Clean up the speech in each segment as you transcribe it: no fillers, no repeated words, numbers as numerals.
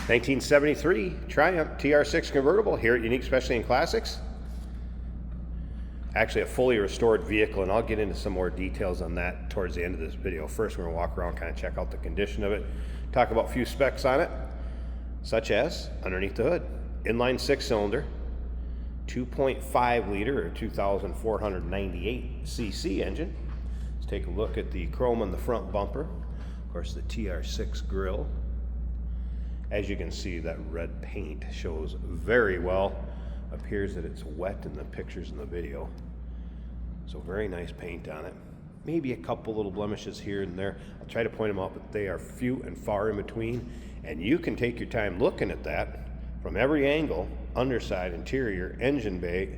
1973 Triumph TR6 convertible here at Unique Specialty and Classics. Actually a fully restored vehicle, and I'll get into some more details on that towards the end of this video. First, we're going to walk around, kind of check out the condition of it, talk about a few specs on it, such as underneath the hood, inline 6-cylinder, 2.5 liter or 2,498 cc engine. Let's take a look at the chrome on the front bumper. Of course, the TR6 grille. As you can see, that red paint shows very well. Appears that it's wet in the pictures in the video. So very nice paint on it. Maybe a couple little blemishes here and there. I'll try to point them out, but they are few and far in between. And you can take your time looking at that from every angle, underside, interior, engine bay.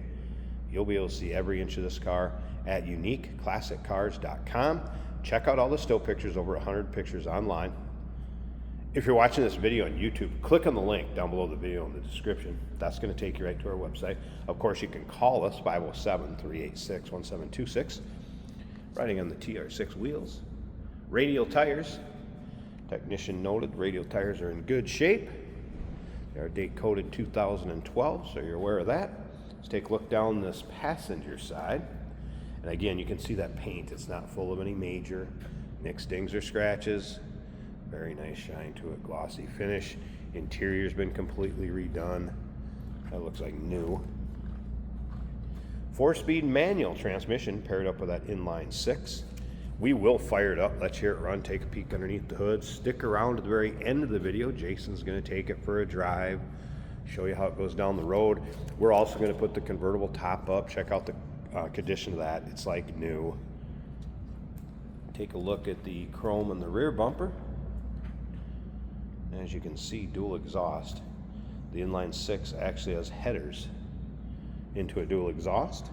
You'll be able to see every inch of this car at uniqueclassiccars.com. Check out all the still pictures, over 100 pictures online. If you're watching this video on YouTube, click on the link down below the video in the description. That's going to take you right to our website. Of course, you can call us, 507-386-1726. Riding on the TR6 wheels. Radial tires. Technician noted radial tires are in good shape. They are date coded 2012, so you're aware of that. Let's take a look down this passenger side. And again, you can see that paint. It's not full of any major nicks, dings, or scratches. Very nice shine to it, glossy finish. Interior's been completely redone. That looks like new. 4-speed manual transmission paired up with that inline 6. We will fire it up, let you hear it run, take a peek underneath the hood. Stick around to the very end of the video. Jason's going to take it for a drive, show you how it goes down the road. We're also going to put the convertible top up, check out the condition of that. It's like new. Take a look at the chrome in the rear bumper. As you can see, dual exhaust. The inline 6 actually has headers into a dual exhaust.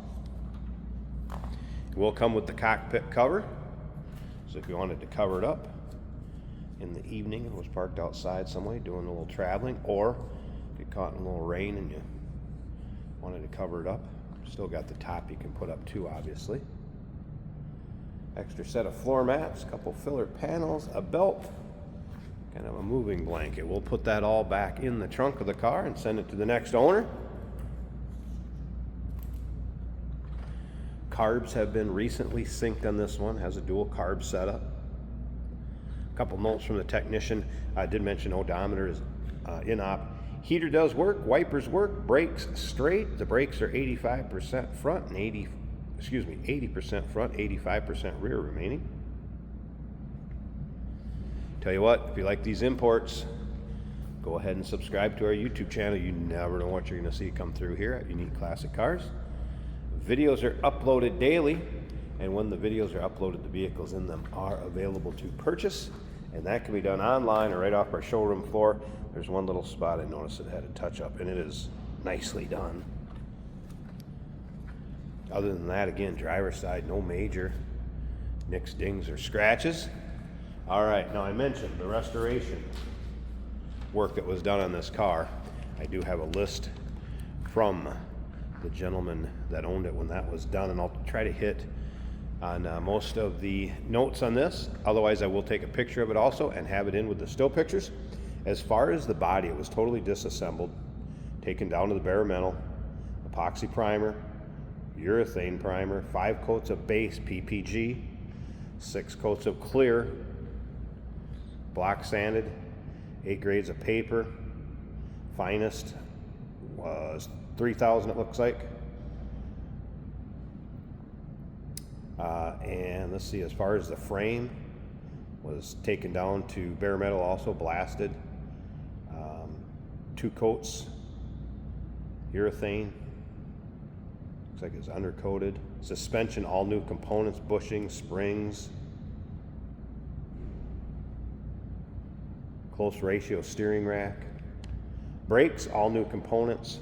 It will come with the cockpit cover, so if you wanted to cover it up in the evening and was parked outside somewhere doing a little traveling, or get caught in a little rain and you wanted to cover it up, still got the top you can put up too, obviously. Extra set of floor mats, a couple filler panels, a belt, kind of a moving blanket. We'll put that all back in the trunk of the car and send it to the next owner. Carbs have been recently synced on this one, has a dual carb setup. A couple notes from the technician. I did mention odometer is in op. Heater does work, wipers work, brakes straight. The brakes are 85% front and 80% front, 85% rear remaining. Tell you what, if you like these imports, go ahead and subscribe to our YouTube channel. You never know what you're going to see come through here at Unique Classic Cars. Videos are uploaded daily, and when the videos are uploaded, the vehicles in them are available to purchase, and that can be done online or right off our showroom floor. There's one little spot I noticed it had a touch-up, and it is nicely done. Other than that, again, driver's side, no major nicks, dings, or scratches. All right, now I mentioned the restoration work that was done on this car. I do have a list from the gentleman that owned it when that was done, and I'll try to hit on most of the notes on this. Otherwise, I will take a picture of it also and have it in with the still pictures. As far as the body, it was totally disassembled, taken down to the bare metal, epoxy primer, urethane primer, 5 coats of base PPG, 6 coats of clear, block sanded, 8 grades of paper. Finest was 3,000, it looks like. And let's see, as far as the frame, was taken down to bare metal, also blasted. 2 coats urethane, looks like it's undercoated. Suspension, all new components, bushing, springs, close ratio steering rack. Brakes, all new components.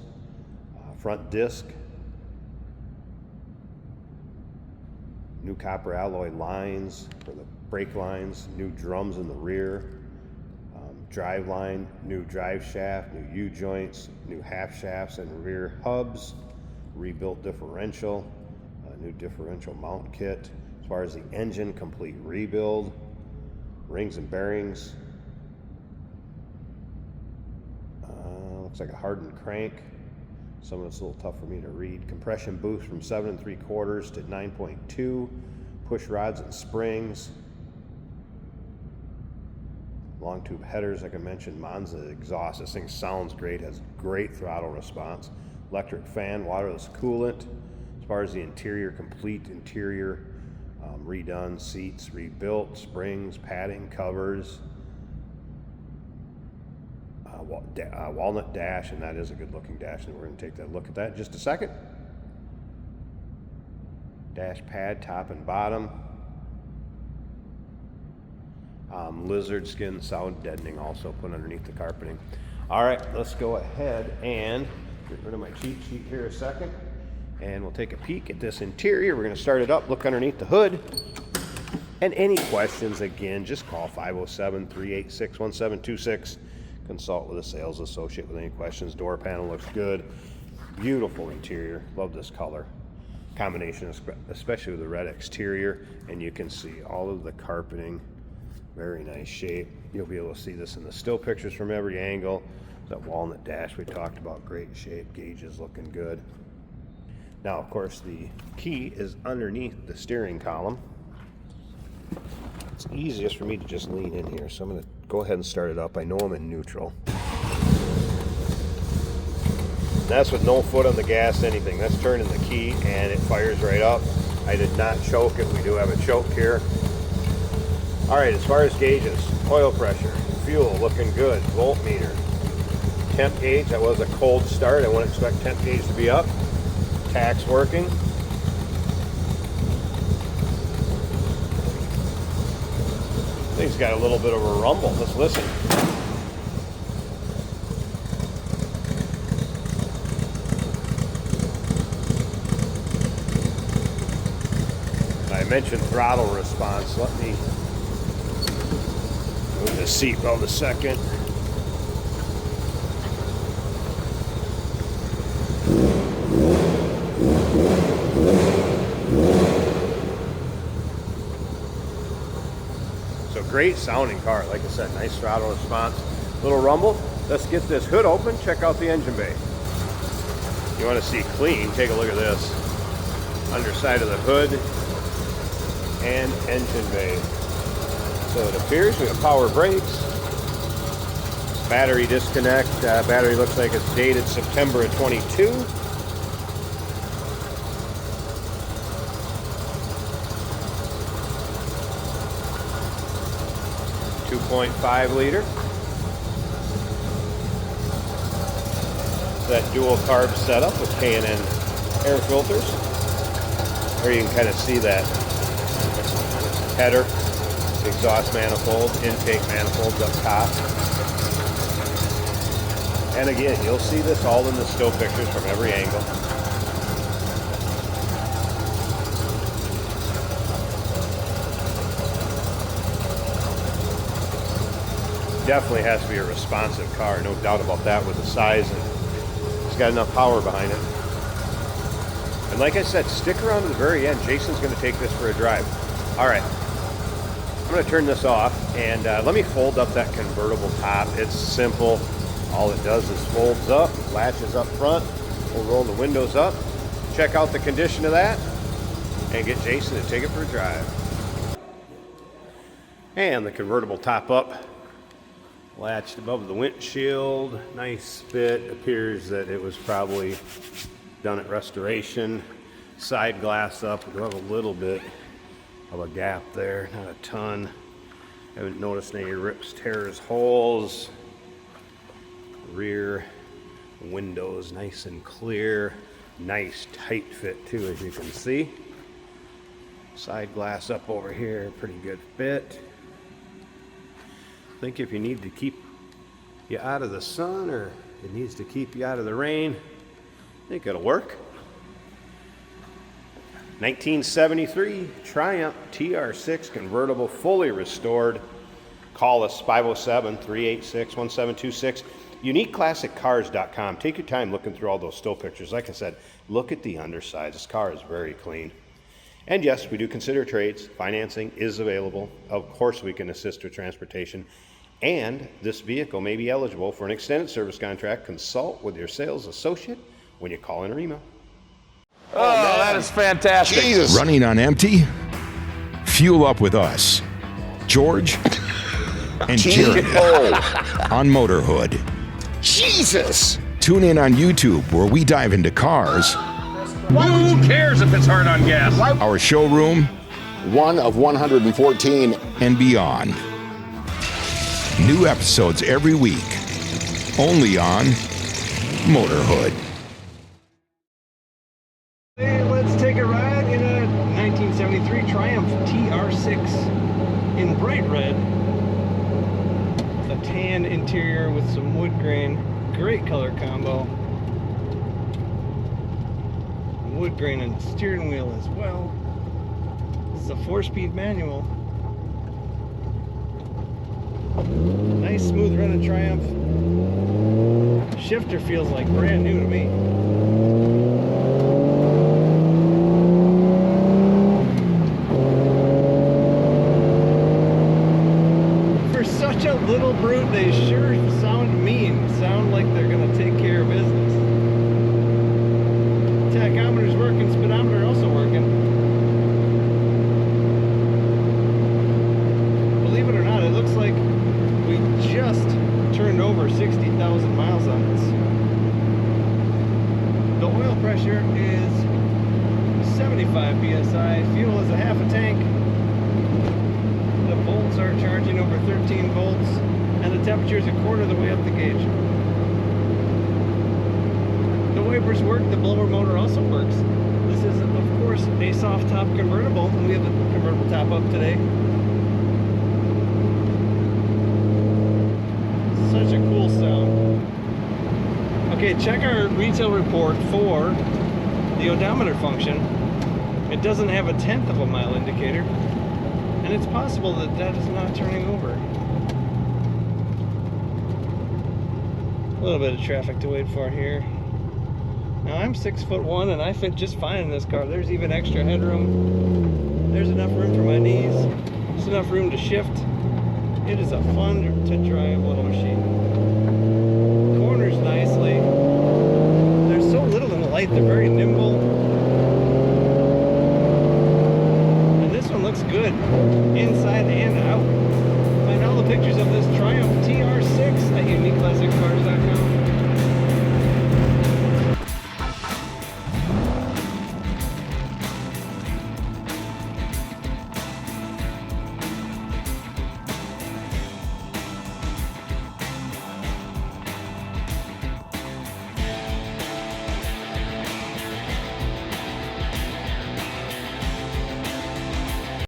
Front disc, new copper alloy lines for the brake lines, new drums in the rear, drive line, new drive shaft, new U-joints, new half shafts and rear hubs, rebuilt differential, new differential mount kit. As far as the engine, complete rebuild, rings and bearings, Looks like a hardened crank. Some of it's a little tough for me to read. Compression boost from 7 3/4 to 9.2. Push rods and springs. Long tube headers, like I mentioned. Monza exhaust. This thing sounds great, has great throttle response. Electric fan, waterless coolant. As far as the interior, complete interior, redone, seats rebuilt, springs, padding, covers. Walnut dash, and that is a good looking dash, and we're going to take that look at that in just a second. Dash pad, top and bottom. Lizard skin sound deadening also put underneath the carpeting. All right, let's go ahead and get rid of my cheat sheet here a second, and we'll take a peek at this interior. We're going to start it up, look underneath the hood, and any questions, again, just call 507-386-1726. Consult with a sales associate with any questions. Door panel looks good. Beautiful interior. Love this color combination, especially with the red exterior, and you can see all of the carpeting. Very nice shape. You'll be able to see this in the still pictures from every angle. That walnut dash we talked about, great shape. Gauges looking good. Now, of course, the key is underneath the steering column. It's easiest for me to just lean in here, so I'm going to go ahead and start it up. I know I'm in neutral. That's with no foot on the gas, anything. That's turning the key and it fires right up. I did not choke it. We do have a choke here. All right, as far as gauges, oil pressure, fuel looking good, voltmeter, temp gauge. That was a cold start. I wouldn't expect temp gauge to be up. Tax working. Thing's got a little bit of a rumble. Let's listen. I mentioned throttle response. Let me move the seatbelt a second. So great sounding car. Like I said, nice throttle response. Little rumble. Let's get this hood open. Check out the engine bay. You want to see clean, take a look at this. Underside of the hood and engine bay. So it appears we have power brakes. Battery disconnect. Battery looks like it's dated September of 22. .5 liter. That dual carb setup with K&N air filters. There you can kind of see that header, exhaust manifold, intake manifolds up top. And again, you'll see this all in the still pictures from every angle. Definitely has to be a responsive car, no doubt about that, with the size, and it's got enough power behind it. And like I said, stick around to the very end. Jason's going to take this for a drive. All right, I'm going to turn this off, and let me fold up that convertible top. It's simple. All it does is folds up, latches up front. We'll roll the windows up, check out the condition of that, and get Jason to take it for a drive. And the convertible top up. Latched above the windshield, nice fit. Appears that it was probably done at restoration. Side glass up, we do have a little bit of a gap there, not a ton. Haven't noticed any rips, tears, holes. Rear windows nice and clear. Nice tight fit too, as you can see. Side glass up over here, pretty good fit. I think if you need to keep you out of the sun, or it needs to keep you out of the rain, I think it'll work. 1973 Triumph TR6 convertible, fully restored. Call us 507-386-1726. UniqueClassicCars.com. Take your time looking through all those still pictures. Like I said, look at the underside. This car is very clean. And yes, we do consider trades. Financing is available. Of course, we can assist with transportation. And this vehicle may be eligible for an extended service contract. Consult with your sales associate when you call in or email. Oh, that is fantastic. Jesus. Running on empty? Fuel up with us, George and Jeremy on Motorhood. Jesus. Tune in on YouTube where we dive into cars, Who cares if it's hard on gas? our showroom, One of 114. and beyond. New episodes every week, only on Motorhood. Hey, let's take a ride in a 1973 Triumph TR6 in bright red. A tan interior with some wood grain. Great color combo. Wood grain and steering wheel as well. This is a 4-speed manual. Nice smooth running Triumph. Shifter feels like brand new to me. For such a little brute, they sure sound mean. Sound like they're gonna take care of business. Tachometer's working, speedometer also working. Believe it or not, it looks like we just turned over 60,000 miles on this. The oil pressure is 75 psi. Fuel is a half a tank. The volts are charging over 13 volts, and the temperature is a quarter of the way up the gauge. The wipers work. The blower motor also works. This is, of course, a soft top convertible, and we have the convertible top up today. Such a cool sound. Okay, check our retail report for the odometer function. It doesn't have a 1/10 of a mile indicator, and it's possible that that is not turning over. A little bit of traffic to wait for here. Now I'm 6'1" and I fit just fine in this car. There's even extra headroom. There's enough room for my knees. There's enough room to shift. It is a fun to drive little machine. Corners nicely. There's so little in the light, they're very nimble. And this one looks good. Inside